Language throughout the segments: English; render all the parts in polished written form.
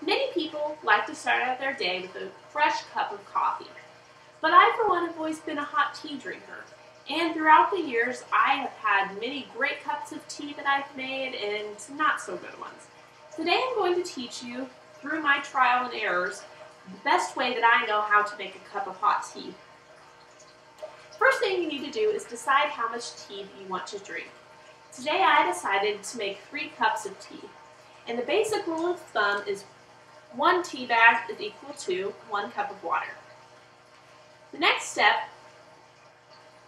Many people like to start out their day with a fresh cup of coffee, but I, for one, have always been a hot tea drinker. And throughout the years, I have had many great cups of tea that I've made and not so good ones. Today I'm going to teach you, through my trial and errors, the best way that I know how to make a cup of hot tea. First thing you need to do is decide how much tea you want to drink. Today I decided to make 3 cups of tea. And the basic rule of thumb is 1 tea bag is equal to 1 cup of water. The next step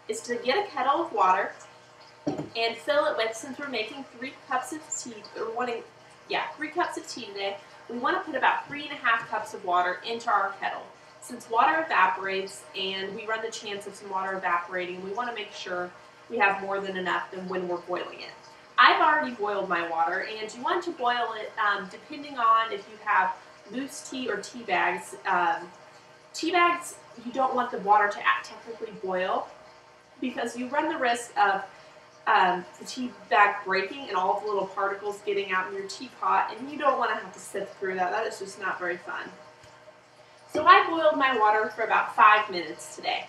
is to get a kettle of water and fill it with, since we're making 3 cups of tea, 3 cups of tea today, we want to put about 3.5 cups of water into our kettle. Since water evaporates and we run the chance of some water evaporating, we want to make sure we have more than enough than when we're boiling it. I've already boiled my water, and you want to boil it depending on if you have loose tea or tea bags. Tea bags, you don't want the water to technically boil because you run the risk of the tea bag breaking and all the little particles getting out in your teapot, and you don't want to have to sift through that. That is just not very fun. So I boiled my water for about 5 minutes today.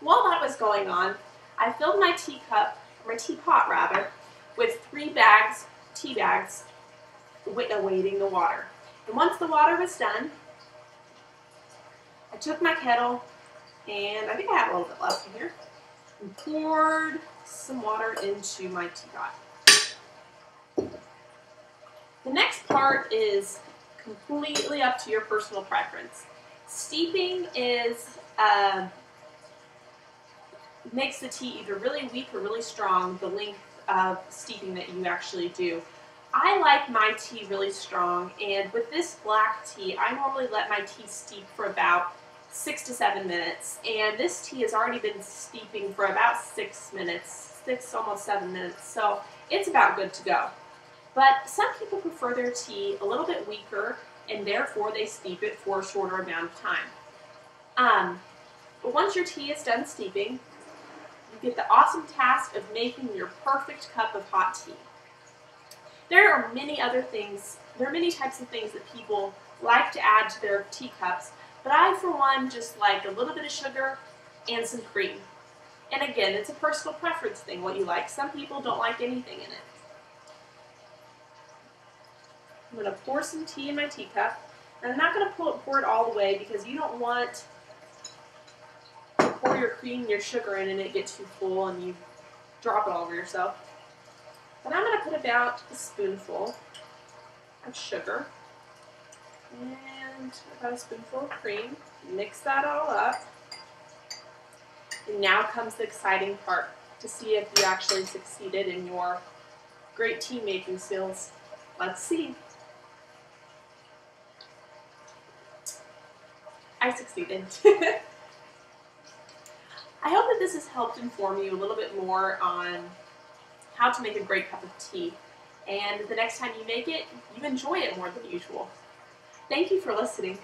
While that was going on, I filled my teapot rather, with 3 tea bags awaiting the water. And once the water was done, I took my kettle, and I think I have a little bit left in here, and poured some water into my teapot. The next part is completely up to your personal preference. Steeping makes the tea either really weak or really strong, the length of steeping that you actually do. I like my tea really strong, and with this black tea, I normally let my tea steep for about 6 to 7 minutes, and this tea has already been steeping for about 6 minutes, almost 7 minutes, so it's about good to go. But some people prefer their tea a little bit weaker, and therefore they steep it for a shorter amount of time. But once your tea is done steeping, you get the awesome task of making your perfect cup of hot tea. There are many types of things that people like to add to their teacups, but I, for one, just like a little bit of sugar and some cream. And again, it's a personal preference thing, what you like. Some people don't like anything in it. I'm going to pour some tea in my teacup, and I'm not going to pour it all the way because you don't want to pour your cream and your sugar in and it gets too full and you drop it all over yourself. But I'm going to put about a spoonful of sugar and about a spoonful of cream. Mix that all up. And now comes the exciting part, to see if you actually succeeded in your great tea making skills. Let's see. I succeeded. I hope that this has helped inform you a little bit more on how to make a great cup of tea, and the next time you make it, you enjoy it more than usual. Thank you for listening.